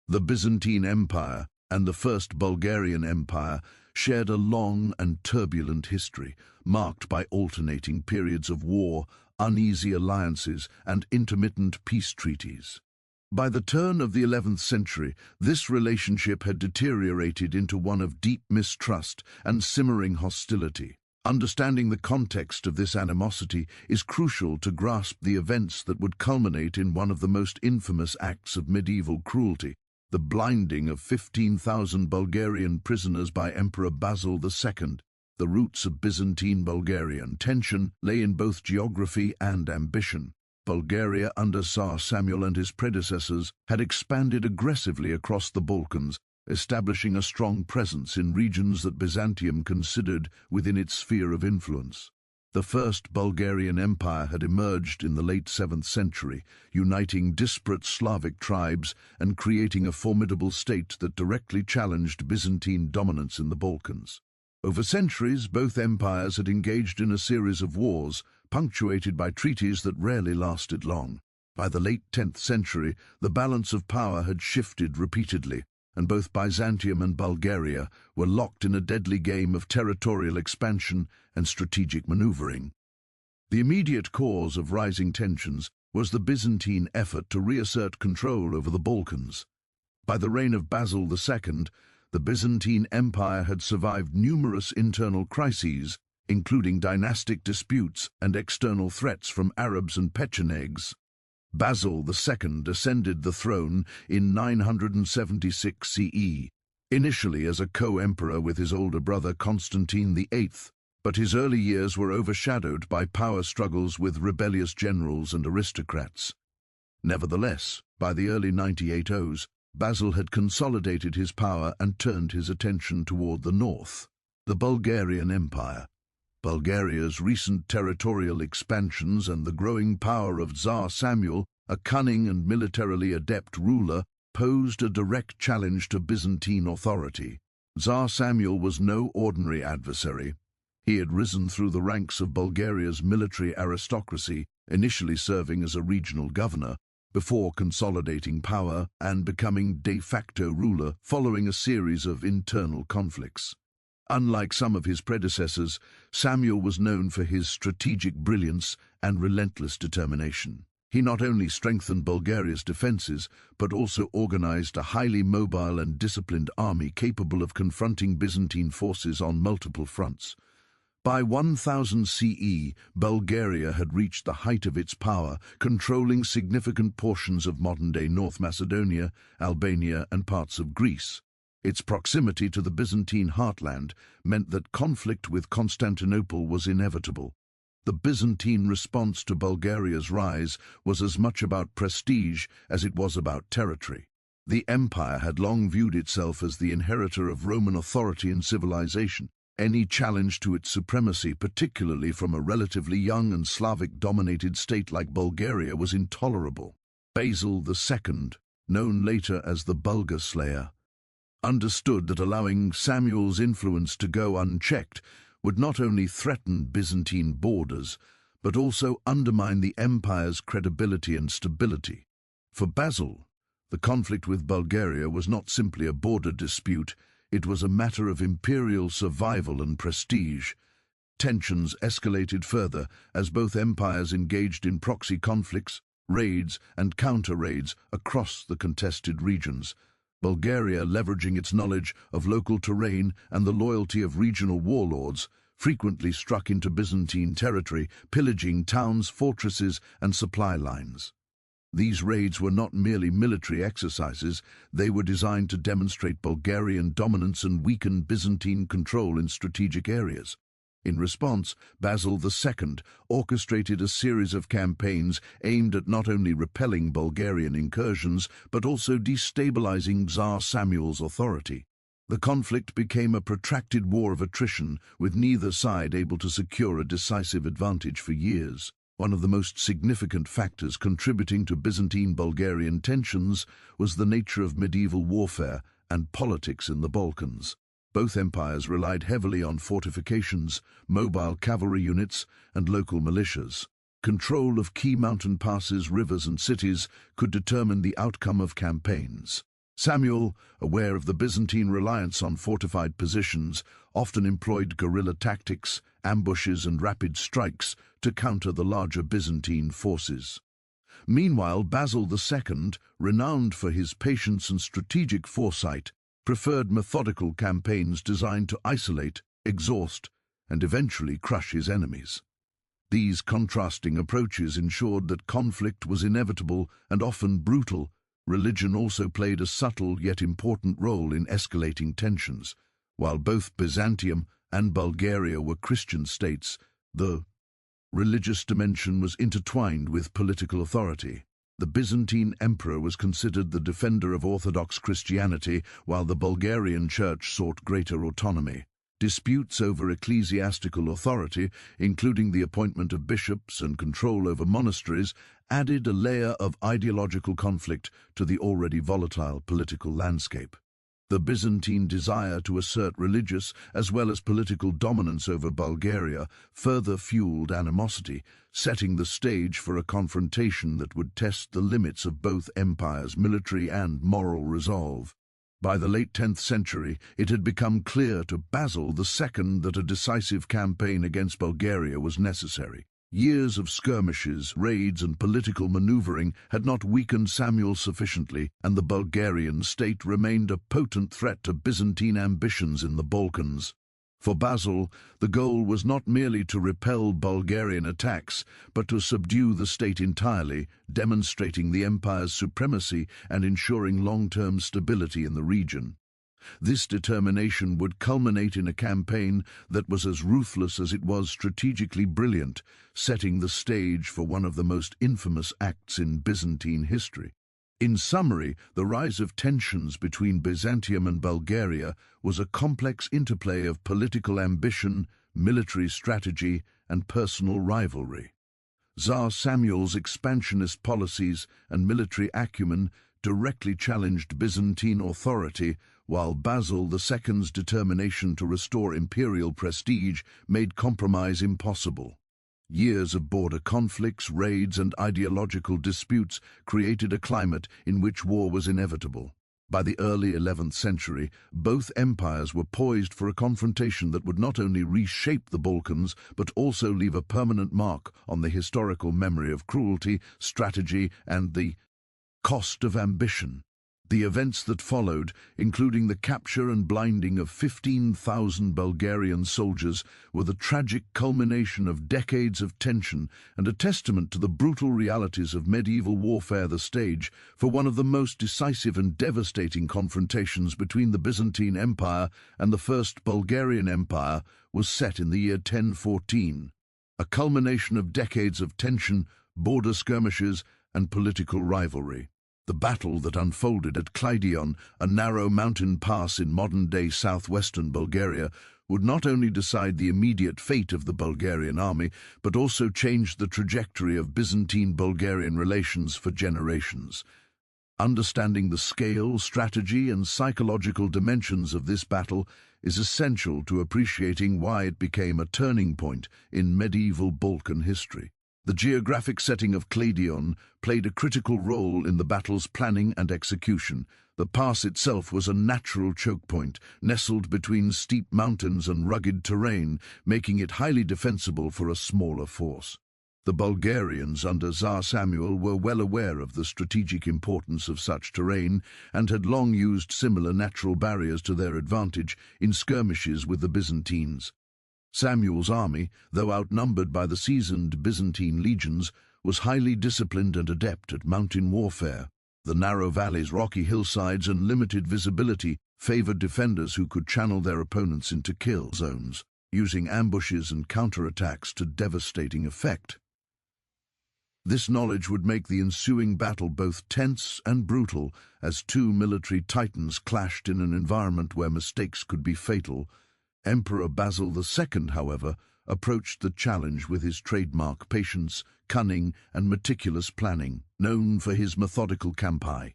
The Byzantine Empire and the First Bulgarian Empire shared a long and turbulent history, marked by alternating periods of war, uneasy alliances, and intermittent peace treaties. By the turn of the 11th century, this relationship had deteriorated into one of deep mistrust and simmering hostility. Understanding the context of this animosity is crucial to grasp the events that would culminate in one of the most infamous acts of medieval cruelty, the blinding of 15,000 Bulgarian prisoners by Emperor Basil II. The roots of Byzantine-Bulgarian tension lay in both geography and ambition. Bulgaria, under Tsar Samuel and his predecessors, had expanded aggressively across the Balkans, establishing a strong presence in regions that Byzantium considered within its sphere of influence. The First Bulgarian Empire had emerged in the late 7th century, uniting disparate Slavic tribes and creating a formidable state that directly challenged Byzantine dominance in the Balkans. Over centuries, both empires had engaged in a series of wars, punctuated by treaties that rarely lasted long. By the late 10th century, the balance of power had shifted repeatedly, and both Byzantium and Bulgaria were locked in a deadly game of territorial expansion and strategic maneuvering. The immediate cause of rising tensions was the Byzantine effort to reassert control over the Balkans. By the reign of Basil II, the Byzantine Empire had survived numerous internal crises, including dynastic disputes and external threats from Arabs and Pechenegs. Basil II ascended the throne in 976 CE, initially as a co-emperor with his older brother Constantine VIII, but his early years were overshadowed by power struggles with rebellious generals and aristocrats. Nevertheless, by the early 980s, Basil had consolidated his power and turned his attention toward the north, the Bulgarian Empire. Bulgaria's recent territorial expansions and the growing power of Tsar Samuel, a cunning and militarily adept ruler, posed a direct challenge to Byzantine authority. Tsar Samuel was no ordinary adversary. He had risen through the ranks of Bulgaria's military aristocracy, initially serving as a regional governor, before consolidating power and becoming de facto ruler following a series of internal conflicts. Unlike some of his predecessors, Samuel was known for his strategic brilliance and relentless determination. He not only strengthened Bulgaria's defenses, but also organized a highly mobile and disciplined army capable of confronting Byzantine forces on multiple fronts. By 1000 CE, Bulgaria had reached the height of its power, controlling significant portions of modern-day North Macedonia, Albania, and parts of Greece. Its proximity to the Byzantine heartland meant that conflict with Constantinople was inevitable. The Byzantine response to Bulgaria's rise was as much about prestige as it was about territory. The empire had long viewed itself as the inheritor of Roman authority and civilization. Any challenge to its supremacy, particularly from a relatively young and Slavic-dominated state like Bulgaria, was intolerable. Basil II, known later as the Bulgar-Slayer, understood that allowing Samuel's influence to go unchecked would not only threaten Byzantine borders, but also undermine the empire's credibility and stability. For Basil, the conflict with Bulgaria was not simply a border dispute, it was a matter of imperial survival and prestige. Tensions escalated further as both empires engaged in proxy conflicts, raids and counter-raids across the contested regions. Bulgaria, leveraging its knowledge of local terrain and the loyalty of regional warlords, frequently struck into Byzantine territory, pillaging towns, fortresses, and supply lines. These raids were not merely military exercises, they were designed to demonstrate Bulgarian dominance and weaken Byzantine control in strategic areas. In response, Basil II orchestrated a series of campaigns aimed at not only repelling Bulgarian incursions, but also destabilizing Tsar Samuel's authority. The conflict became a protracted war of attrition, with neither side able to secure a decisive advantage for years. One of the most significant factors contributing to Byzantine-Bulgarian tensions was the nature of medieval warfare and politics in the Balkans. Both empires relied heavily on fortifications, mobile cavalry units, and local militias. Control of key mountain passes, rivers, and cities could determine the outcome of campaigns. Samuel, aware of the Byzantine reliance on fortified positions, often employed guerrilla tactics, ambushes and rapid strikes to counter the larger Byzantine forces. Meanwhile, Basil II, renowned for his patience and strategic foresight, preferred methodical campaigns designed to isolate, exhaust, and eventually crush his enemies. These contrasting approaches ensured that conflict was inevitable and often brutal. Religion also played a subtle yet important role in escalating tensions. While both Byzantium and Bulgaria were Christian states, the religious dimension was intertwined with political authority. The Byzantine Emperor was considered the defender of Orthodox Christianity, while the Bulgarian Church sought greater autonomy. Disputes over ecclesiastical authority, including the appointment of bishops and control over monasteries, added a layer of ideological conflict to the already volatile political landscape. The Byzantine desire to assert religious as well as political dominance over Bulgaria further fueled animosity, setting the stage for a confrontation that would test the limits of both empires' military and moral resolve. By the late 10th century, it had become clear to Basil II that a decisive campaign against Bulgaria was necessary. Years of skirmishes, raids, and political maneuvering had not weakened Samuel sufficiently, and the Bulgarian state remained a potent threat to Byzantine ambitions in the Balkans. For Basil, the goal was not merely to repel Bulgarian attacks, but to subdue the state entirely, demonstrating the empire's supremacy and ensuring long-term stability in the region. This determination would culminate in a campaign that was as ruthless as it was strategically brilliant, setting the stage for one of the most infamous acts in Byzantine history. In summary, the rise of tensions between Byzantium and Bulgaria was a complex interplay of political ambition, military strategy, and personal rivalry. Tsar Samuel's expansionist policies and military acumen directly challenged Byzantine authority, while Basil II's determination to restore imperial prestige made compromise impossible. Years of border conflicts, raids, and ideological disputes created a climate in which war was inevitable. By the early 11th century, both empires were poised for a confrontation that would not only reshape the Balkans, but also leave a permanent mark on the historical memory of cruelty, strategy, and the cost of ambition. The events that followed, including the capture and blinding of 15,000 Bulgarian soldiers, were the tragic culmination of decades of tension and a testament to the brutal realities of medieval warfare. The stage for one of the most decisive and devastating confrontations between the Byzantine Empire and the First Bulgarian Empire was set in the year 1014, a culmination of decades of tension, border skirmishes, and political rivalry. The battle that unfolded at Kleidion, a narrow mountain pass in modern-day southwestern Bulgaria, would not only decide the immediate fate of the Bulgarian army, but also change the trajectory of Byzantine-Bulgarian relations for generations. Understanding the scale, strategy, and psychological dimensions of this battle is essential to appreciating why it became a turning point in medieval Balkan history. The geographic setting of Kleidion played a critical role in the battle's planning and execution. The pass itself was a natural choke point, nestled between steep mountains and rugged terrain, making it highly defensible for a smaller force. The Bulgarians under Tsar Samuel were well aware of the strategic importance of such terrain and had long used similar natural barriers to their advantage in skirmishes with the Byzantines. Samuel's army, though outnumbered by the seasoned Byzantine legions, was highly disciplined and adept at mountain warfare. The narrow valleys, rocky hillsides, and limited visibility favored defenders who could channel their opponents into kill zones, using ambushes and counterattacks to devastating effect. This knowledge would make the ensuing battle both tense and brutal, as two military titans clashed in an environment where mistakes could be fatal. Emperor Basil II, however, approached the challenge with his trademark patience, cunning, and meticulous planning, known for his methodical campaign.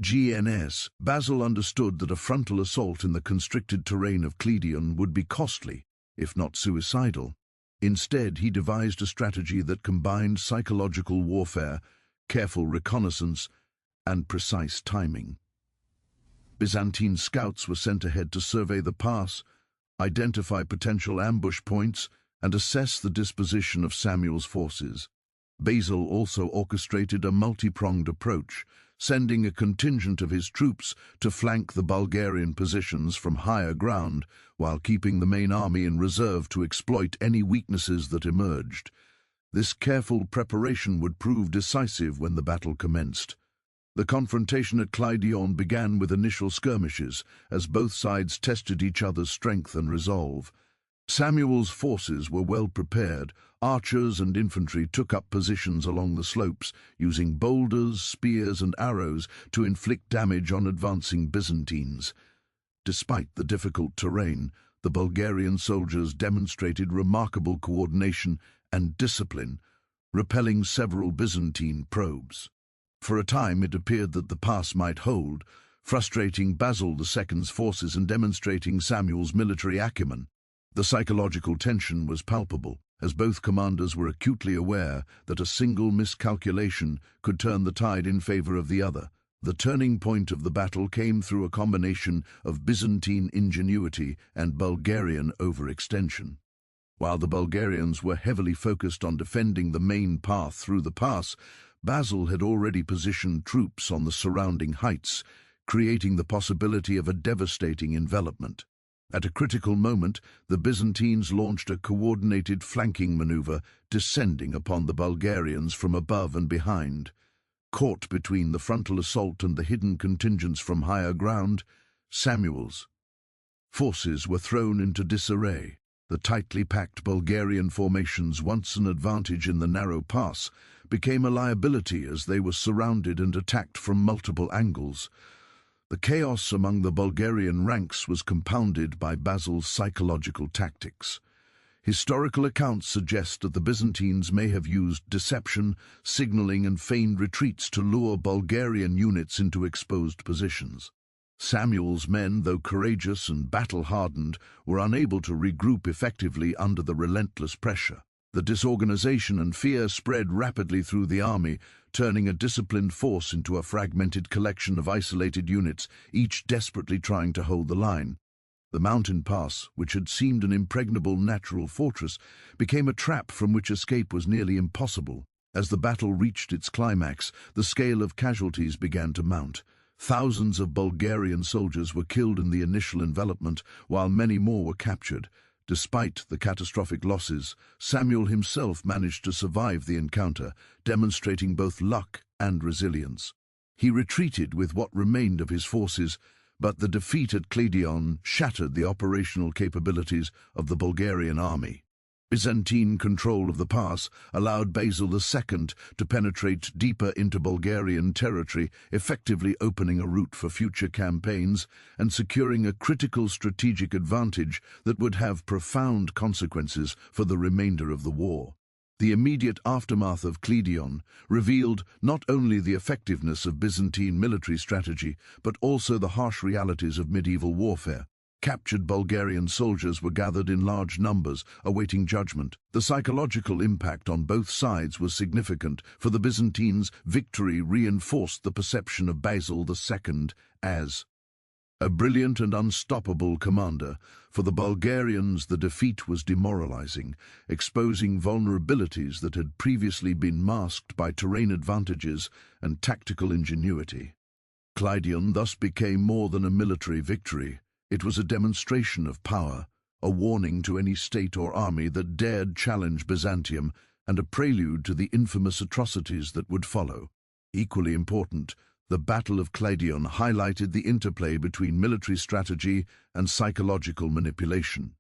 Basil understood that a frontal assault in the constricted terrain of Kleidion would be costly, if not suicidal. Instead, he devised a strategy that combined psychological warfare, careful reconnaissance, and precise timing. Byzantine scouts were sent ahead to survey the pass, identify potential ambush points, and assess the disposition of Samuel's forces. Basil also orchestrated a multi-pronged approach, sending a contingent of his troops to flank the Bulgarian positions from higher ground, while keeping the main army in reserve to exploit any weaknesses that emerged. This careful preparation would prove decisive when the battle commenced. The confrontation at Kleidion began with initial skirmishes, as both sides tested each other's strength and resolve. Samuel's forces were well prepared. Archers and infantry took up positions along the slopes, using boulders, spears, and arrows to inflict damage on advancing Byzantines. Despite the difficult terrain, the Bulgarian soldiers demonstrated remarkable coordination and discipline, repelling several Byzantine probes. For a time it appeared that the pass might hold, frustrating Basil II's forces and demonstrating Samuel's military acumen. The psychological tension was palpable, as both commanders were acutely aware that a single miscalculation could turn the tide in favor of the other. The turning point of the battle came through a combination of Byzantine ingenuity and Bulgarian overextension. While the Bulgarians were heavily focused on defending the main path through the pass, Basil had already positioned troops on the surrounding heights, creating the possibility of a devastating envelopment. At a critical moment, the Byzantines launched a coordinated flanking maneuver, descending upon the Bulgarians from above and behind. Caught between the frontal assault and the hidden contingents from higher ground, Samuel's forces were thrown into disarray. The tightly packed Bulgarian formations, once an advantage in the narrow pass, became a liability as they were surrounded and attacked from multiple angles. The chaos among the Bulgarian ranks was compounded by Basil's psychological tactics. Historical accounts suggest that the Byzantines may have used deception, signaling, and feigned retreats to lure Bulgarian units into exposed positions. Samuel's men, though courageous and battle-hardened, were unable to regroup effectively under the relentless pressure. The disorganization and fear spread rapidly through the army, turning a disciplined force into a fragmented collection of isolated units, each desperately trying to hold the line. The mountain pass, which had seemed an impregnable natural fortress, became a trap from which escape was nearly impossible. As the battle reached its climax, the scale of casualties began to mount. Thousands of Bulgarian soldiers were killed in the initial envelopment, while many more were captured. Despite the catastrophic losses, Samuel himself managed to survive the encounter, demonstrating both luck and resilience. He retreated with what remained of his forces, but the defeat at Kleidion shattered the operational capabilities of the Bulgarian army. Byzantine control of the pass allowed Basil II to penetrate deeper into Bulgarian territory, effectively opening a route for future campaigns and securing a critical strategic advantage that would have profound consequences for the remainder of the war. The immediate aftermath of Kleidion revealed not only the effectiveness of Byzantine military strategy, but also the harsh realities of medieval warfare. Captured Bulgarian soldiers were gathered in large numbers, awaiting judgment. The psychological impact on both sides was significant. For the Byzantines, victory reinforced the perception of Basil II as a brilliant and unstoppable commander. For the Bulgarians, the defeat was demoralizing, exposing vulnerabilities that had previously been masked by terrain advantages and tactical ingenuity. Kleidion thus became more than a military victory. It was a demonstration of power, a warning to any state or army that dared challenge Byzantium, and a prelude to the infamous atrocities that would follow. Equally important, the Battle of Kleidion highlighted the interplay between military strategy and psychological manipulation.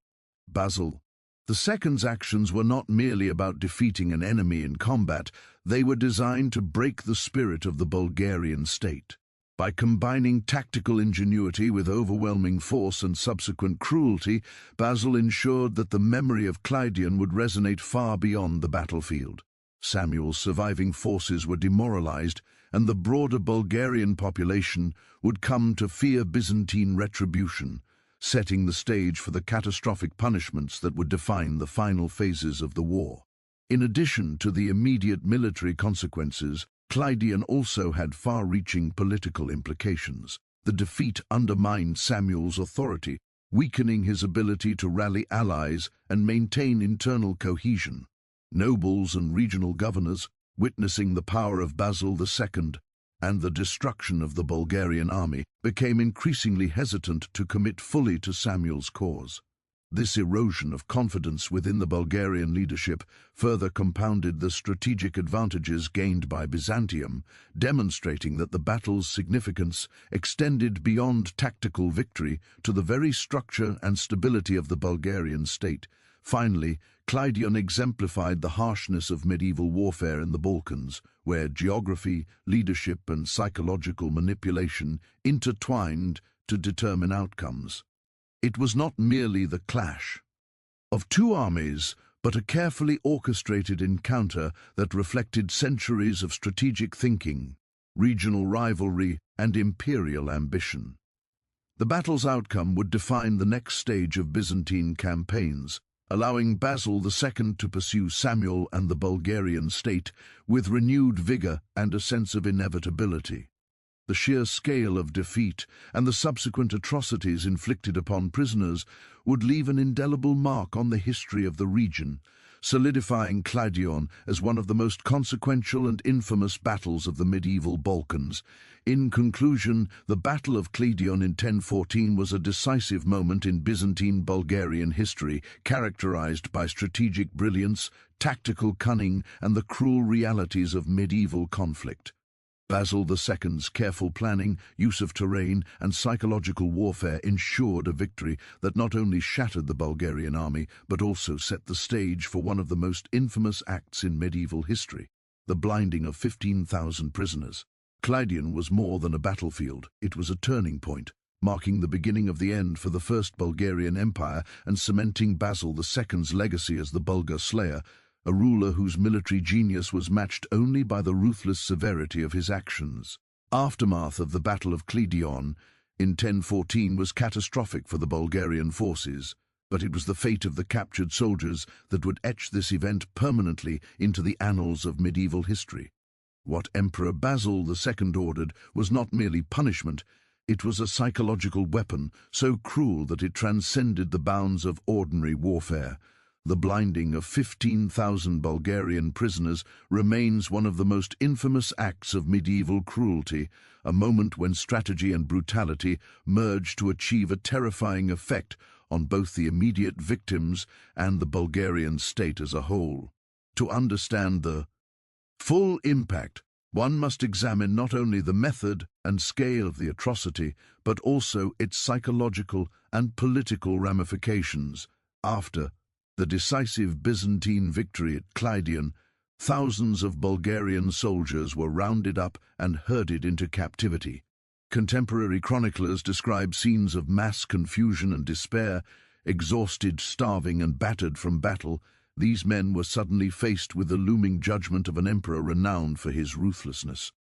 Basil II's actions were not merely about defeating an enemy in combat, they were designed to break the spirit of the Bulgarian state. By combining tactical ingenuity with overwhelming force and subsequent cruelty, Basil ensured that the memory of Kleidion would resonate far beyond the battlefield. Samuel's surviving forces were demoralized, and the broader Bulgarian population would come to fear Byzantine retribution, setting the stage for the catastrophic punishments that would define the final phases of the war. In addition to the immediate military consequences, Kleidion also had far-reaching political implications. The defeat undermined Samuel's authority, weakening his ability to rally allies and maintain internal cohesion. Nobles and regional governors, witnessing the power of Basil II and the destruction of the Bulgarian army, became increasingly hesitant to commit fully to Samuel's cause. This erosion of confidence within the Bulgarian leadership further compounded the strategic advantages gained by Byzantium, demonstrating that the battle's significance extended beyond tactical victory to the very structure and stability of the Bulgarian state. Finally, Kleidion exemplified the harshness of medieval warfare in the Balkans, where geography, leadership, and psychological manipulation intertwined to determine outcomes. It was not merely the clash of two armies, but a carefully orchestrated encounter that reflected centuries of strategic thinking, regional rivalry, and imperial ambition. The battle's outcome would define the next stage of Byzantine campaigns, allowing Basil II to pursue Samuel and the Bulgarian state with renewed vigor and a sense of inevitability. The sheer scale of defeat and the subsequent atrocities inflicted upon prisoners would leave an indelible mark on the history of the region, solidifying Kleidion as one of the most consequential and infamous battles of the medieval Balkans. In conclusion, the Battle of Kleidion in 1014 was a decisive moment in Byzantine Bulgarian history, characterized by strategic brilliance, tactical cunning, and the cruel realities of medieval conflict. Basil II's careful planning, use of terrain, and psychological warfare ensured a victory that not only shattered the Bulgarian army, but also set the stage for one of the most infamous acts in medieval history, the blinding of 15,000 prisoners. Kleidion was more than a battlefield, it was a turning point, marking the beginning of the end for the First Bulgarian Empire and cementing Basil II's legacy as the Bulgar-Slayer, a ruler whose military genius was matched only by the ruthless severity of his actions. Aftermath of the Battle of Kleidion in 1014 was catastrophic for the Bulgarian forces, but it was the fate of the captured soldiers that would etch this event permanently into the annals of medieval history. What Emperor Basil II ordered was not merely punishment, it was a psychological weapon so cruel that it transcended the bounds of ordinary warfare. The blinding of 15,000 Bulgarian prisoners remains one of the most infamous acts of medieval cruelty, a moment when strategy and brutality merged to achieve a terrifying effect on both the immediate victims and the Bulgarian state as a whole. To understand the full impact, one must examine not only the method and scale of the atrocity, but also its psychological and political ramifications. After the decisive Byzantine victory at Kleidion, thousands of Bulgarian soldiers were rounded up and herded into captivity. Contemporary chroniclers describe scenes of mass confusion and despair. Exhausted, starving, and battered from battle, these men were suddenly faced with the looming judgment of an emperor renowned for his ruthlessness.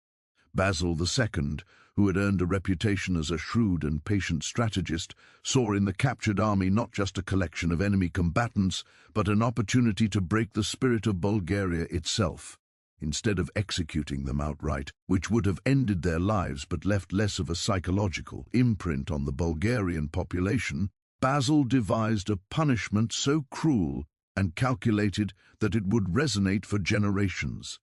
Basil II, who had earned a reputation as a shrewd and patient strategist, saw in the captured army not just a collection of enemy combatants, but an opportunity to break the spirit of Bulgaria itself. Instead of executing them outright, which would have ended their lives but left less of a psychological imprint on the Bulgarian population, Basil devised a punishment so cruel and calculated that it would resonate for generations.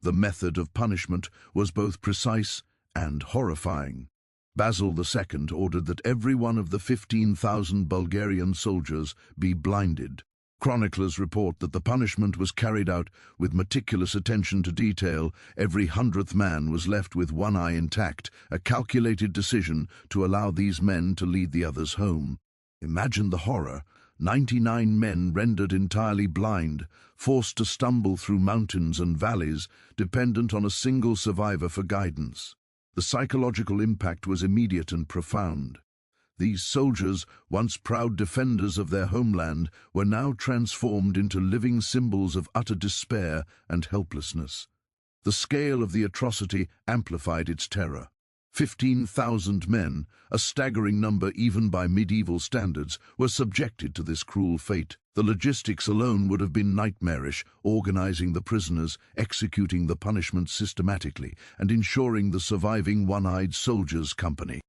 The method of punishment was both precise and horrifying. Basil II ordered that every one of the 15,000 Bulgarian soldiers be blinded. Chroniclers report that the punishment was carried out with meticulous attention to detail. Every 100th man was left with one eye intact, a calculated decision to allow these men to lead the others home. Imagine the horror. 99 men rendered entirely blind, forced to stumble through mountains and valleys, dependent on a single survivor for guidance. The psychological impact was immediate and profound. These soldiers, once proud defenders of their homeland, were now transformed into living symbols of utter despair and helplessness. The scale of the atrocity amplified its terror. 15,000 men, a staggering number even by medieval standards, were subjected to this cruel fate. The logistics alone would have been nightmarish, organizing the prisoners, executing the punishment systematically, and ensuring the surviving one-eyed soldiers' company.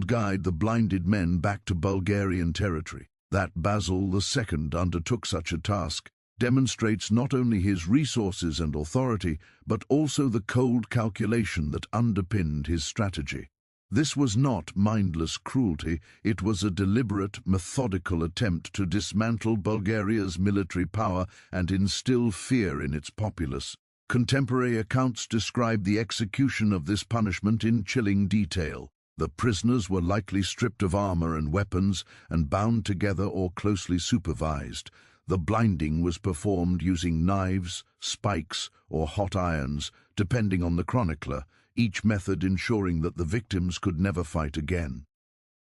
guide the blinded men back to Bulgarian territory. That Basil II undertook such a task demonstrates not only his resources and authority, but also the cold calculation that underpinned his strategy. This was not mindless cruelty, it was a deliberate, methodical attempt to dismantle Bulgaria's military power and instill fear in its populace. Contemporary accounts describe the execution of this punishment in chilling detail. The prisoners were likely stripped of armor and weapons and bound together or closely supervised. The blinding was performed using knives, spikes, or hot irons, depending on the chronicler, each method ensuring that the victims could never fight again.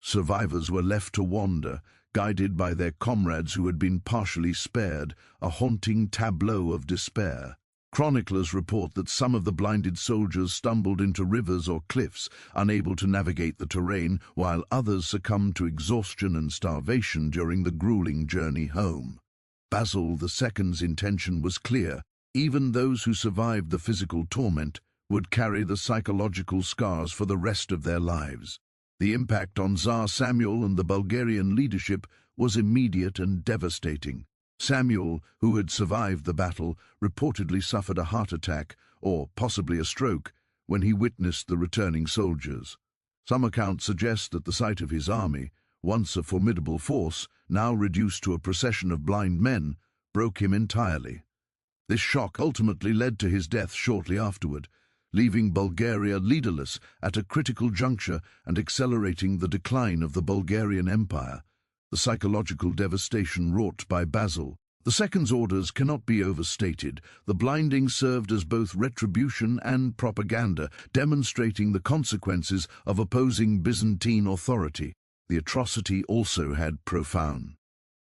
Survivors were left to wander, guided by their comrades who had been partially spared, a haunting tableau of despair. Chroniclers report that some of the blinded soldiers stumbled into rivers or cliffs, unable to navigate the terrain, while others succumbed to exhaustion and starvation during the grueling journey home. Basil II's intention was clear. Even those who survived the physical torment would carry the psychological scars for the rest of their lives. The impact on Tsar Samuel and the Bulgarian leadership was immediate and devastating. Samuel, who had survived the battle, reportedly suffered a heart attack, or possibly a stroke, when he witnessed the returning soldiers. Some accounts suggest that the sight of his army, once a formidable force, now reduced to a procession of blind men, broke him entirely. This shock ultimately led to his death shortly afterward, leaving Bulgaria leaderless at a critical juncture and accelerating the decline of the Bulgarian Empire. The psychological devastation wrought by Basil II's orders cannot be overstated. The blinding served as both retribution and propaganda, demonstrating the consequences of opposing Byzantine authority. The atrocity also had profound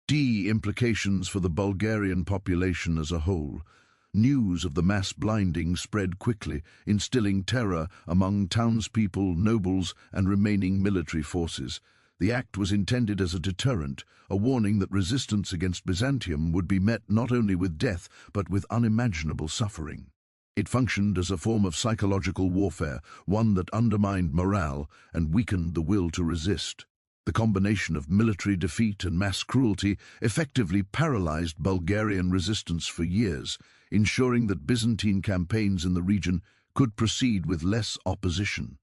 implications for the Bulgarian population as a whole. News of the mass blinding spread quickly, instilling terror among townspeople, nobles, and remaining military forces. The act was intended as a deterrent, a warning that resistance against Byzantium would be met not only with death, but with unimaginable suffering. It functioned as a form of psychological warfare, one that undermined morale and weakened the will to resist. The combination of military defeat and mass cruelty effectively paralyzed Bulgarian resistance for years, ensuring that Byzantine campaigns in the region could proceed with less opposition.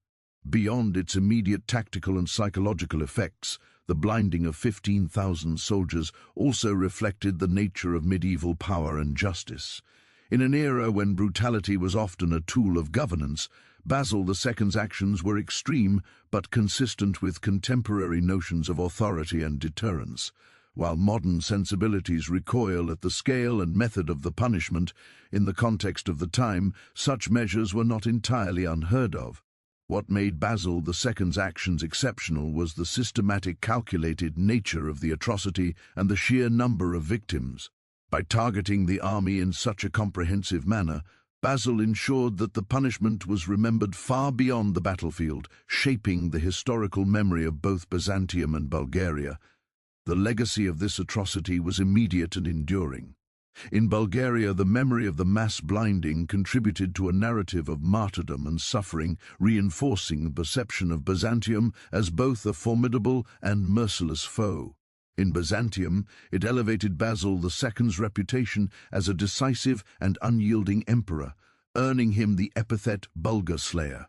Beyond its immediate tactical and psychological effects, the blinding of 15,000 soldiers also reflected the nature of medieval power and justice. In an era when brutality was often a tool of governance, Basil II's actions were extreme but consistent with contemporary notions of authority and deterrence. While modern sensibilities recoil at the scale and method of the punishment, in the context of the time, such measures were not entirely unheard of. What made Basil II's actions exceptional was the systematic, calculated nature of the atrocity and the sheer number of victims. By targeting the army in such a comprehensive manner, Basil ensured that the punishment was remembered far beyond the battlefield, shaping the historical memory of both Byzantium and Bulgaria. The legacy of this atrocity was immediate and enduring. In Bulgaria, the memory of the mass blinding contributed to a narrative of martyrdom and suffering, reinforcing the perception of Byzantium as both a formidable and merciless foe. In Byzantium, it elevated Basil II's reputation as a decisive and unyielding emperor, earning him the epithet Bulgar-Slayer.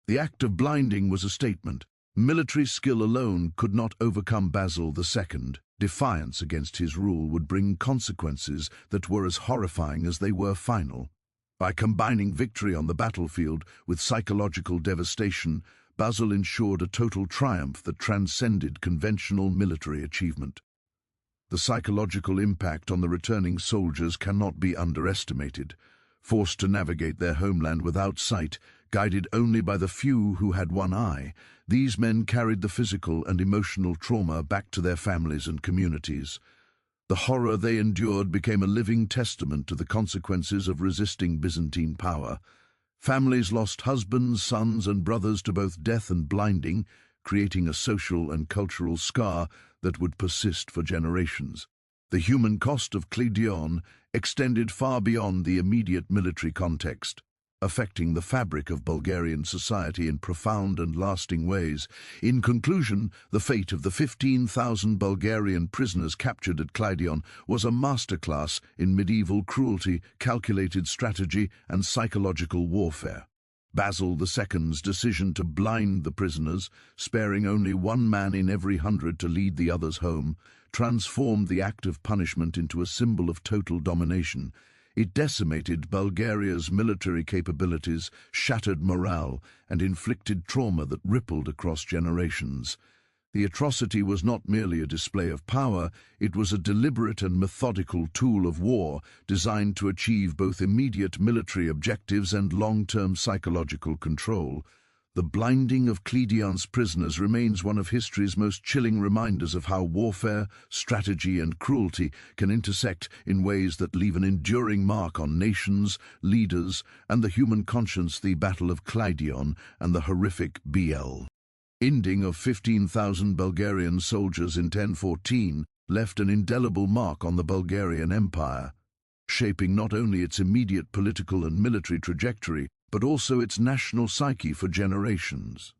The act of blinding was a statement. Military skill alone could not overcome Basil II. Defiance against his rule would bring consequences that were as horrifying as they were final. By combining victory on the battlefield with psychological devastation, Basil ensured a total triumph that transcended conventional military achievement. The psychological impact on the returning soldiers cannot be underestimated. Forced to navigate their homeland without sight, guided only by the few who had one eye, these men carried the physical and emotional trauma back to their families and communities. The horror they endured became a living testament to the consequences of resisting Byzantine power. Families lost husbands, sons, and brothers to both death and blinding, creating a social and cultural scar that would persist for generations. The human cost of Kleidion extended far beyond the immediate military context. affecting the fabric of Bulgarian society in profound and lasting ways. In conclusion, the fate of the 15,000 Bulgarian prisoners captured at Kleidion was a masterclass in medieval cruelty, calculated strategy, and psychological warfare. Basil II's decision to blind the prisoners, sparing only one man in every 100 to lead the others home, transformed the act of punishment into a symbol of total domination. It decimated Bulgaria's military capabilities, shattered morale, and inflicted trauma that rippled across generations. The atrocity was not merely a display of power, it was a deliberate and methodical tool of war designed to achieve both immediate military objectives and long-term psychological control. The blinding of Kleidion's prisoners remains one of history's most chilling reminders of how warfare, strategy, and cruelty can intersect in ways that leave an enduring mark on nations, leaders, and the human conscience. The Battle of Kleidion and the horrific ending of 15,000 Bulgarian soldiers in 1014 left an indelible mark on the Bulgarian Empire, shaping not only its immediate political and military trajectory, but also its national psyche for generations.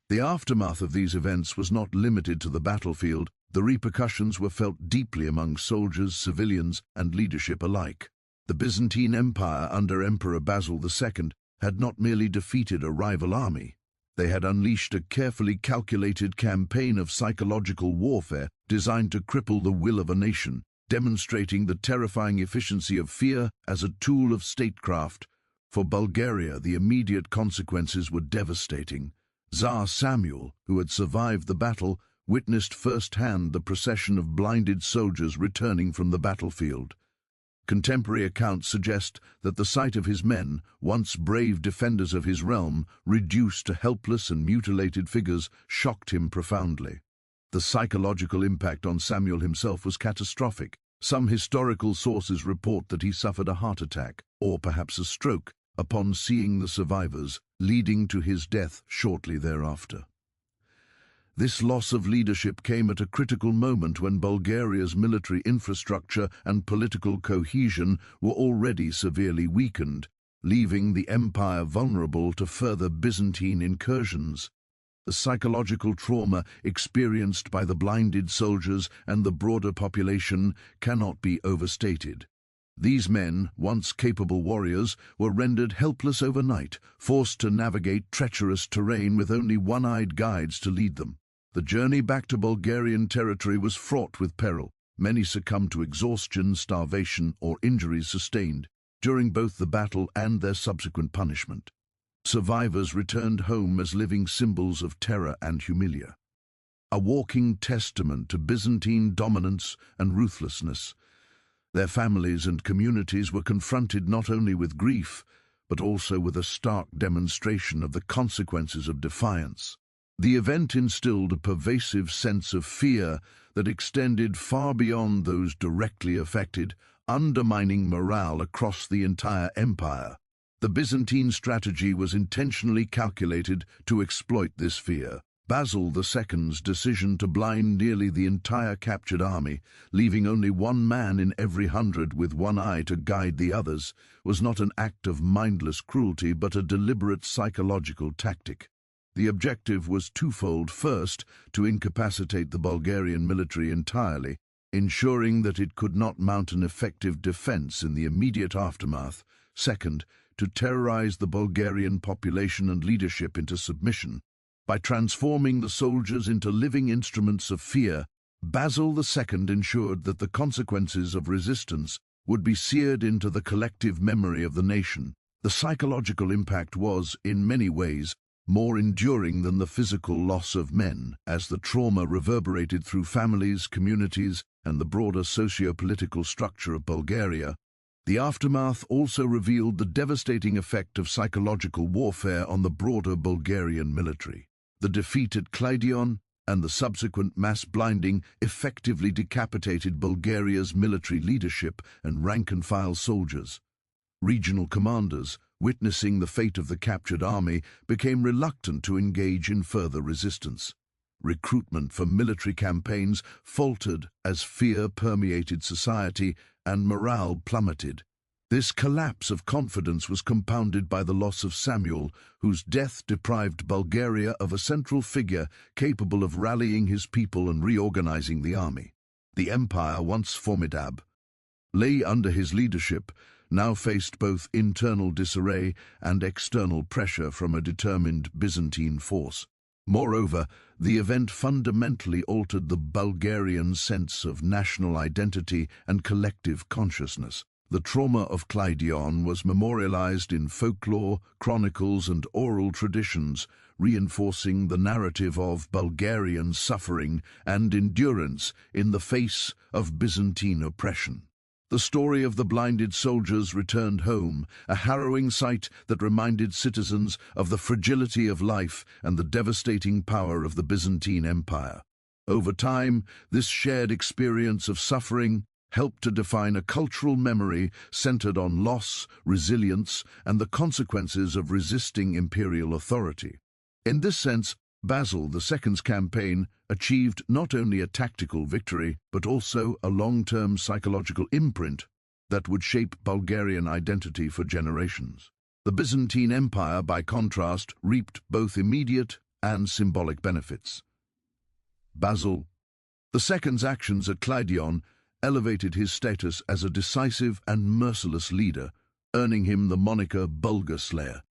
The aftermath of these events was not limited to the battlefield. The repercussions were felt deeply among soldiers, civilians, and leadership alike. The Byzantine Empire under Emperor Basil II had not merely defeated a rival army. They had unleashed a carefully calculated campaign of psychological warfare designed to cripple the will of a nation, demonstrating the terrifying efficiency of fear as a tool of statecraft. For Bulgaria, the immediate consequences were devastating. Tsar Samuel, who had survived the battle, witnessed firsthand the procession of blinded soldiers returning from the battlefield. Contemporary accounts suggest that the sight of his men, once brave defenders of his realm, reduced to helpless and mutilated figures, shocked him profoundly. The psychological impact on Samuel himself was catastrophic. Some historical sources report that he suffered a heart attack, or perhaps a stroke, upon seeing the survivors, leading to his death shortly thereafter. This loss of leadership came at a critical moment when Bulgaria's military infrastructure and political cohesion were already severely weakened, leaving the empire vulnerable to further Byzantine incursions. The psychological trauma experienced by the blinded soldiers and the broader population cannot be overstated. These men, once capable warriors, were rendered helpless overnight, forced to navigate treacherous terrain with only one-eyed guides to lead them. The journey back to Bulgarian territory was fraught with peril. Many succumbed to exhaustion, starvation, or injuries sustained during both the battle and their subsequent punishment. Survivors returned home as living symbols of terror and humiliation, a walking testament to Byzantine dominance and ruthlessness. Their families and communities were confronted not only with grief, but also with a stark demonstration of the consequences of defiance. The event instilled a pervasive sense of fear that extended far beyond those directly affected, undermining morale across the entire empire. The Byzantine strategy was intentionally calculated to exploit this fear. Basil II's decision to blind nearly the entire captured army, leaving only one man in every 100 with one eye to guide the others, was not an act of mindless cruelty but a deliberate psychological tactic. The objective was twofold. First, to incapacitate the Bulgarian military entirely, ensuring that it could not mount an effective defense in the immediate aftermath. Second, to terrorize the Bulgarian population and leadership into submission. By transforming the soldiers into living instruments of fear, Basil II ensured that the consequences of resistance would be seared into the collective memory of the nation. The psychological impact was, in many ways, more enduring than the physical loss of men, as the trauma reverberated through families, communities, and the broader socio-political structure of Bulgaria. The aftermath also revealed the devastating effect of psychological warfare on the broader Bulgarian military. The defeat at Kleidion and the subsequent mass blinding effectively decapitated Bulgaria's military leadership and rank-and-file soldiers. Regional commanders, witnessing the fate of the captured army, became reluctant to engage in further resistance. Recruitment for military campaigns faltered as fear permeated society and morale plummeted. This collapse of confidence was compounded by the loss of Samuel, whose death deprived Bulgaria of a central figure capable of rallying his people and reorganizing the army. The empire, once formidable, lay under his leadership, now faced both internal disarray and external pressure from a determined Byzantine force. Moreover, the event fundamentally altered the Bulgarian sense of national identity and collective consciousness. The trauma of Kleidion was memorialized in folklore, chronicles, and oral traditions, reinforcing the narrative of Bulgarian suffering and endurance in the face of Byzantine oppression. The story of the blinded soldiers returned home, a harrowing sight that reminded citizens of the fragility of life and the devastating power of the Byzantine Empire. Over time, this shared experience of suffering helped to define a cultural memory centered on loss, resilience, and the consequences of resisting imperial authority. In this sense, Basil II's campaign achieved not only a tactical victory, but also a long-term psychological imprint that would shape Bulgarian identity for generations. The Byzantine Empire, by contrast, reaped both immediate and symbolic benefits. Basil II's actions at Kleidion elevated his status as a decisive and merciless leader, earning him the moniker Bulgar-Slayer.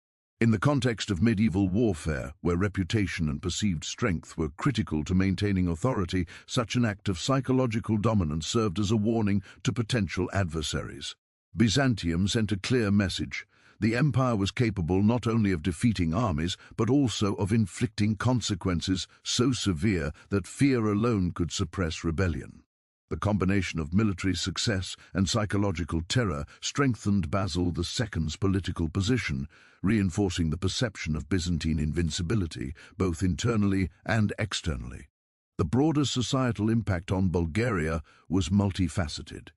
In the context of medieval warfare, where reputation and perceived strength were critical to maintaining authority, such an act of psychological dominance served as a warning to potential adversaries. Byzantium sent a clear message. The empire was capable not only of defeating armies, but also of inflicting consequences so severe that fear alone could suppress rebellion. The combination of military success and psychological terror strengthened Basil II's political position, reinforcing the perception of Byzantine invincibility, both internally and externally. The broader societal impact on Bulgaria was multifaceted.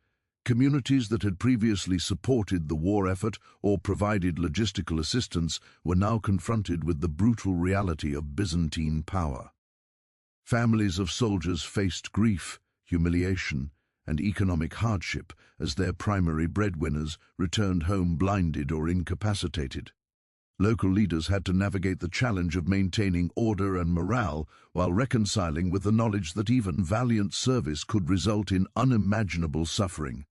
Communities that had previously supported the war effort or provided logistical assistance were now confronted with the brutal reality of Byzantine power. Families of soldiers faced grief, humiliation, and economic hardship as their primary breadwinners returned home blinded or incapacitated. Local leaders had to navigate the challenge of maintaining order and morale while reconciling with the knowledge that even valiant service could result in unimaginable suffering.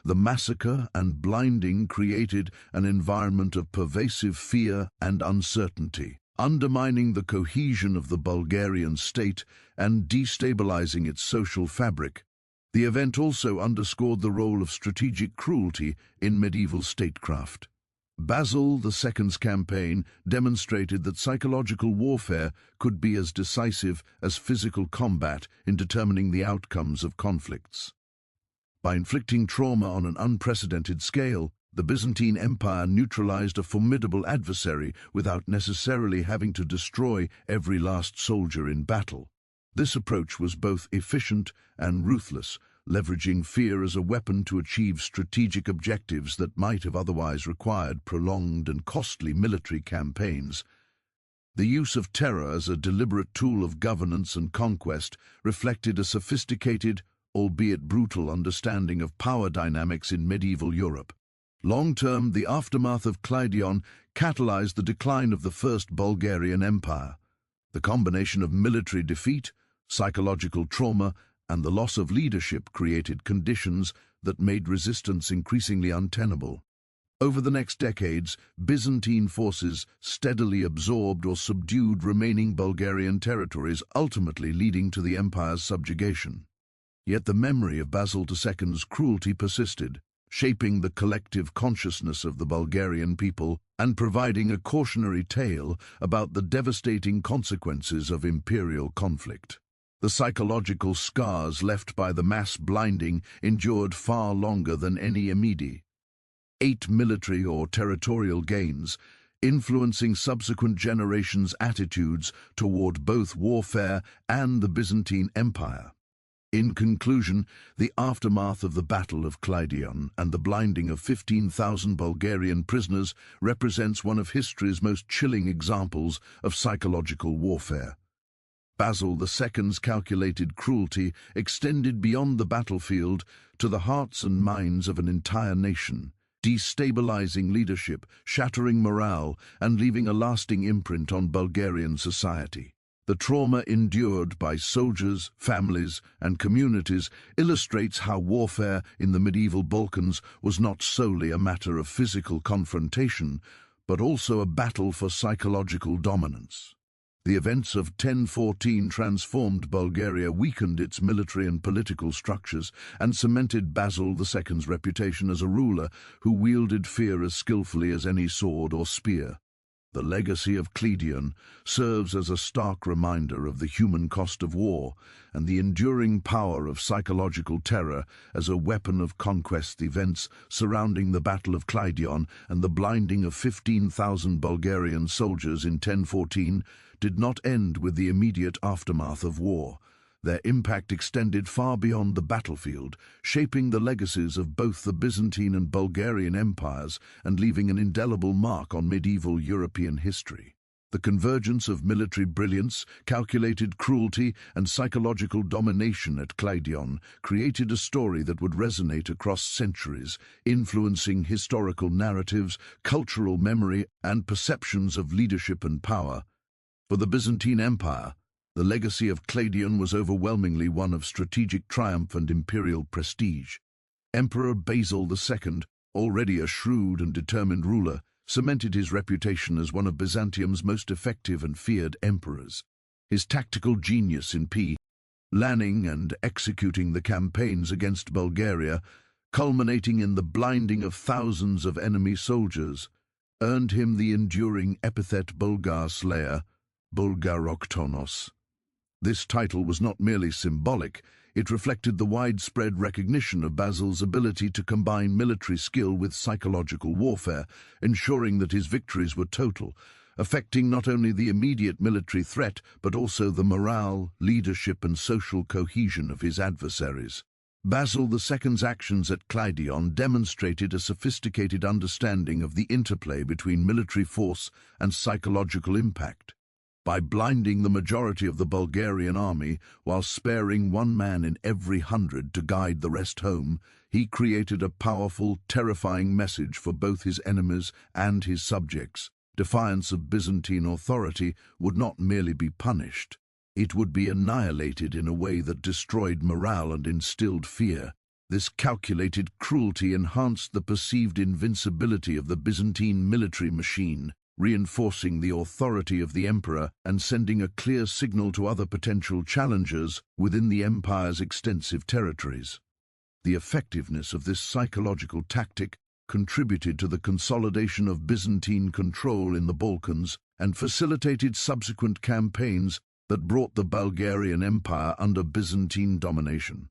The massacre and blinding created an environment of pervasive fear and uncertainty, undermining the cohesion of the Bulgarian state and destabilizing its social fabric. The event also underscored the role of strategic cruelty in medieval statecraft. Basil II's campaign demonstrated that psychological warfare could be as decisive as physical combat in determining the outcomes of conflicts. By inflicting trauma on an unprecedented scale, the Byzantine Empire neutralized a formidable adversary without necessarily having to destroy every last soldier in battle. This approach was both efficient and ruthless, leveraging fear as a weapon to achieve strategic objectives that might have otherwise required prolonged and costly military campaigns. The use of terror as a deliberate tool of governance and conquest reflected a sophisticated, albeit brutal, understanding of power dynamics in medieval Europe. Long-term, the aftermath of Kleidion catalyzed the decline of the First Bulgarian Empire. The combination of military defeat, psychological trauma, and the loss of leadership created conditions that made resistance increasingly untenable. Over the next decades, Byzantine forces steadily absorbed or subdued remaining Bulgarian territories, ultimately leading to the empire's subjugation. Yet the memory of Basil II's cruelty persisted, shaping the collective consciousness of the Bulgarian people and providing a cautionary tale about the devastating consequences of imperial conflict. The psychological scars left by the mass blinding endured far longer than any immediate military or territorial gains, influencing subsequent generations' attitudes toward both warfare and the Byzantine Empire. In conclusion, the aftermath of the Battle of Kleidion and the blinding of 15,000 Bulgarian prisoners represents one of history's most chilling examples of psychological warfare. Basil II's calculated cruelty extended beyond the battlefield to the hearts and minds of an entire nation, destabilizing leadership, shattering morale, and leaving a lasting imprint on Bulgarian society. The trauma endured by soldiers, families, and communities illustrates how warfare in the medieval Balkans was not solely a matter of physical confrontation, but also a battle for psychological dominance. The events of 1014 transformed Bulgaria, weakened its military and political structures, and cemented Basil II's reputation as a ruler who wielded fear as skillfully as any sword or spear. The legacy of Kleidion serves as a stark reminder of the human cost of war and the enduring power of psychological terror as a weapon of conquest. The events surrounding the Battle of Kleidion and the blinding of 15,000 Bulgarian soldiers in 1014 did not end with the immediate aftermath of war. Their impact extended far beyond the battlefield, shaping the legacies of both the Byzantine and Bulgarian empires and leaving an indelible mark on medieval European history. The convergence of military brilliance, calculated cruelty, and psychological domination at Kleidion created a story that would resonate across centuries, influencing historical narratives, cultural memory, and perceptions of leadership and power. For the Byzantine Empire, the legacy of Kleidion was overwhelmingly one of strategic triumph and imperial prestige. Emperor Basil II, already a shrewd and determined ruler, cemented his reputation as one of Byzantium's most effective and feared emperors. His tactical genius in planning and executing the campaigns against Bulgaria, culminating in the blinding of thousands of enemy soldiers, earned him the enduring epithet Bulgar-Slayer, Bulgaroktonos. This title was not merely symbolic, it reflected the widespread recognition of Basil's ability to combine military skill with psychological warfare, ensuring that his victories were total, affecting not only the immediate military threat but also the morale, leadership and social cohesion of his adversaries. Basil II's actions at Kleidion demonstrated a sophisticated understanding of the interplay between military force and psychological impact. By blinding the majority of the Bulgarian army while sparing one man in every 100 to guide the rest home, he created a powerful, terrifying message for both his enemies and his subjects. Defiance of Byzantine authority would not merely be punished, it would be annihilated in a way that destroyed morale and instilled fear. This calculated cruelty enhanced the perceived invincibility of the Byzantine military machine, reinforcing the authority of the emperor and sending a clear signal to other potential challengers within the empire's extensive territories. The effectiveness of this psychological tactic contributed to the consolidation of Byzantine control in the Balkans and facilitated subsequent campaigns that brought the Bulgarian Empire under Byzantine domination.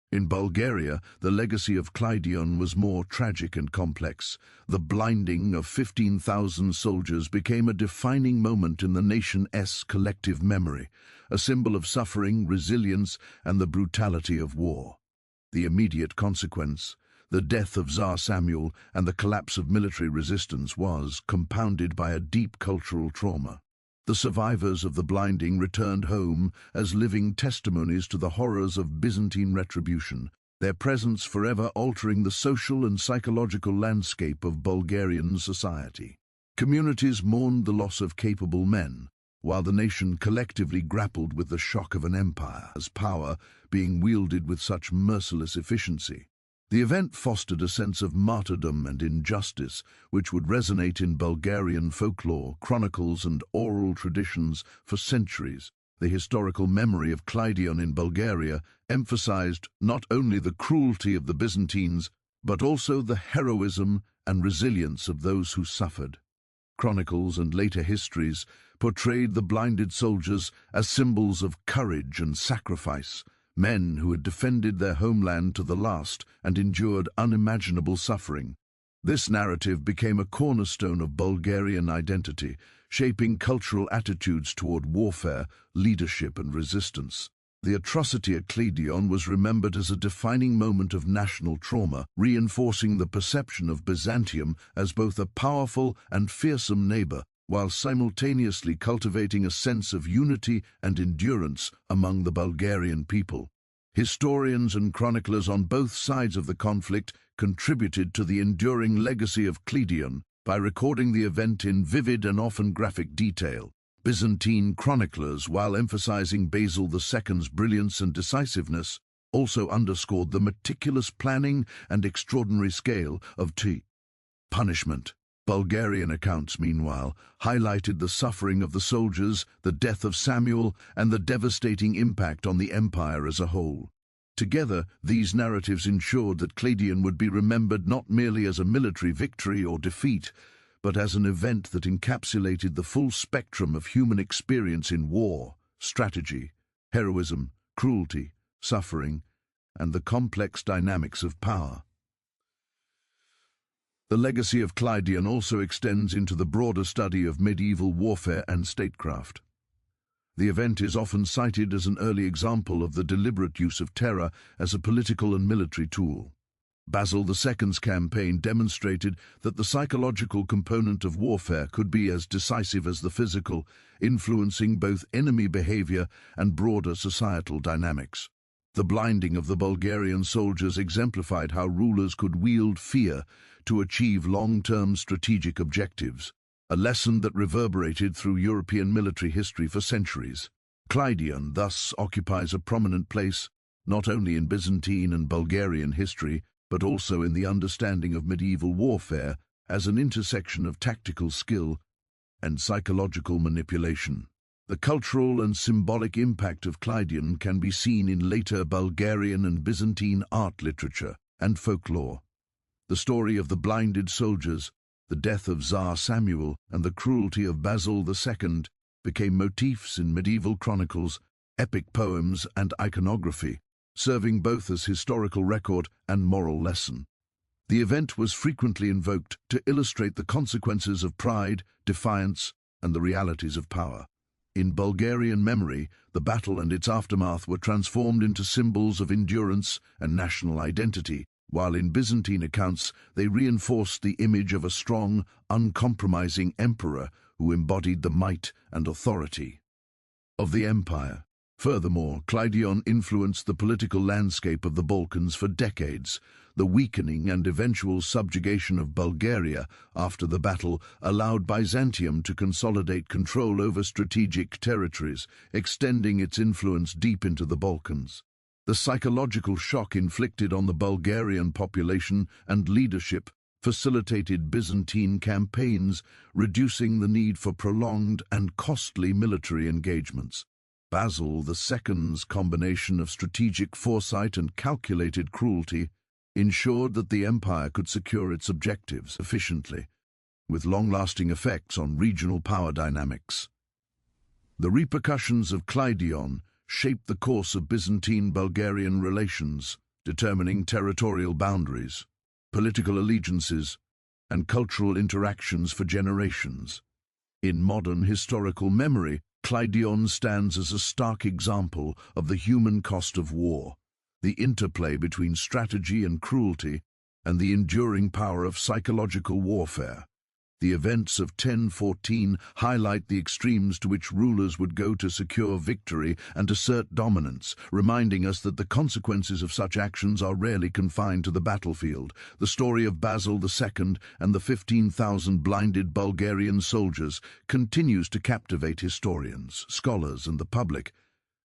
In Bulgaria, the legacy of Kleidion was more tragic and complex. The blinding of 15,000 soldiers became a defining moment in the nation's collective memory, a symbol of suffering, resilience, and the brutality of war. The immediate consequence, the death of Tsar Samuel and the collapse of military resistance, was compounded by a deep cultural trauma. The survivors of the blinding returned home as living testimonies to the horrors of Byzantine retribution, their presence forever altering the social and psychological landscape of Bulgarian society. Communities mourned the loss of capable men, while the nation collectively grappled with the shock of an empire's power being wielded with such merciless efficiency. The event fostered a sense of martyrdom and injustice, which would resonate in Bulgarian folklore, chronicles, and oral traditions for centuries. The historical memory of Kleidion in Bulgaria emphasized not only the cruelty of the Byzantines, but also the heroism and resilience of those who suffered. Chronicles and later histories portrayed the blinded soldiers as symbols of courage and sacrifice, men who had defended their homeland to the last and endured unimaginable suffering. This narrative became a cornerstone of Bulgarian identity, shaping cultural attitudes toward warfare, leadership, and resistance. The atrocity at Kleidion was remembered as a defining moment of national trauma, reinforcing the perception of Byzantium as both a powerful and fearsome neighbor, while simultaneously cultivating a sense of unity and endurance among the Bulgarian people. Historians and chroniclers on both sides of the conflict contributed to the enduring legacy of Kleidion by recording the event in vivid and often graphic detail. Byzantine chroniclers, while emphasizing Basil II's brilliance and decisiveness, also underscored the meticulous planning and extraordinary scale of punishment. Bulgarian accounts, meanwhile, highlighted the suffering of the soldiers, the death of Samuel, and the devastating impact on the empire as a whole. Together, these narratives ensured that Kleidion would be remembered not merely as a military victory or defeat, but as an event that encapsulated the full spectrum of human experience in war, strategy, heroism, cruelty, suffering, and the complex dynamics of power. The legacy of Kleidion also extends into the broader study of medieval warfare and statecraft. The event is often cited as an early example of the deliberate use of terror as a political and military tool. Basil II's campaign demonstrated that the psychological component of warfare could be as decisive as the physical, influencing both enemy behavior and broader societal dynamics. The blinding of the Bulgarian soldiers exemplified how rulers could wield fear to achieve long-term strategic objectives, a lesson that reverberated through European military history for centuries. Kleidion thus occupies a prominent place not only in Byzantine and Bulgarian history, but also in the understanding of medieval warfare as an intersection of tactical skill and psychological manipulation. The cultural and symbolic impact of Kleidion can be seen in later Bulgarian and Byzantine art literature and folklore. The story of the blinded soldiers, the death of Tsar Samuel, and the cruelty of Basil II became motifs in medieval chronicles, epic poems, and iconography, serving both as historical record and moral lesson. The event was frequently invoked to illustrate the consequences of pride, defiance, and the realities of power. In Bulgarian memory, the battle and its aftermath were transformed into symbols of endurance and national identity, while in Byzantine accounts they reinforced the image of a strong, uncompromising emperor who embodied the might and authority of the empire. Furthermore, Kleidion influenced the political landscape of the Balkans for decades. The weakening and eventual subjugation of Bulgaria after the battle allowed Byzantium to consolidate control over strategic territories, extending its influence deep into the Balkans. The psychological shock inflicted on the Bulgarian population and leadership facilitated Byzantine campaigns, reducing the need for prolonged and costly military engagements. Basil II's combination of strategic foresight and calculated cruelty ensured that the empire could secure its objectives efficiently, with long-lasting effects on regional power dynamics. The repercussions of Kleidion shaped the course of Byzantine-Bulgarian relations, determining territorial boundaries, political allegiances, and cultural interactions for generations. In modern historical memory, Kleidion stands as a stark example of the human cost of war, the interplay between strategy and cruelty, and the enduring power of psychological warfare. The events of 1014 highlight the extremes to which rulers would go to secure victory and assert dominance, reminding us that the consequences of such actions are rarely confined to the battlefield. The story of Basil II and the 15,000 blinded Bulgarian soldiers continues to captivate historians, scholars, and the public,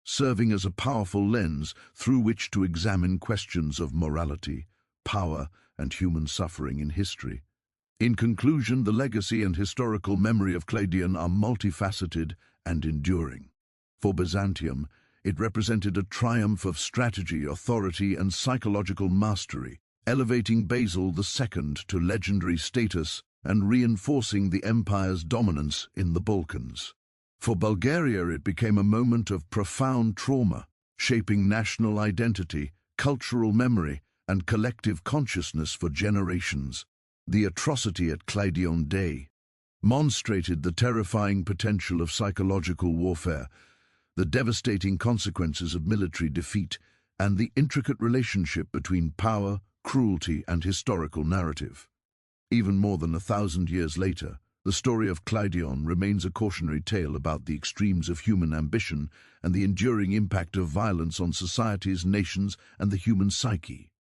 serving as a powerful lens through which to examine questions of morality, power, and human suffering in history. In conclusion, the legacy and historical memory of Kleidion are multifaceted and enduring. For Byzantium, it represented a triumph of strategy, authority, and psychological mastery, elevating Basil II to legendary status and reinforcing the empire's dominance in the Balkans. For Bulgaria, it became a moment of profound trauma, shaping national identity, cultural memory, and collective consciousness for generations. The atrocity at Kleidion demonstrated the terrifying potential of psychological warfare, the devastating consequences of military defeat, and the intricate relationship between power, cruelty, and historical narrative. Even more than 1,000 years later, The story of Kleidion remains a cautionary tale about the extremes of human ambition and the enduring impact of violence on societies, nations, and the human psyche.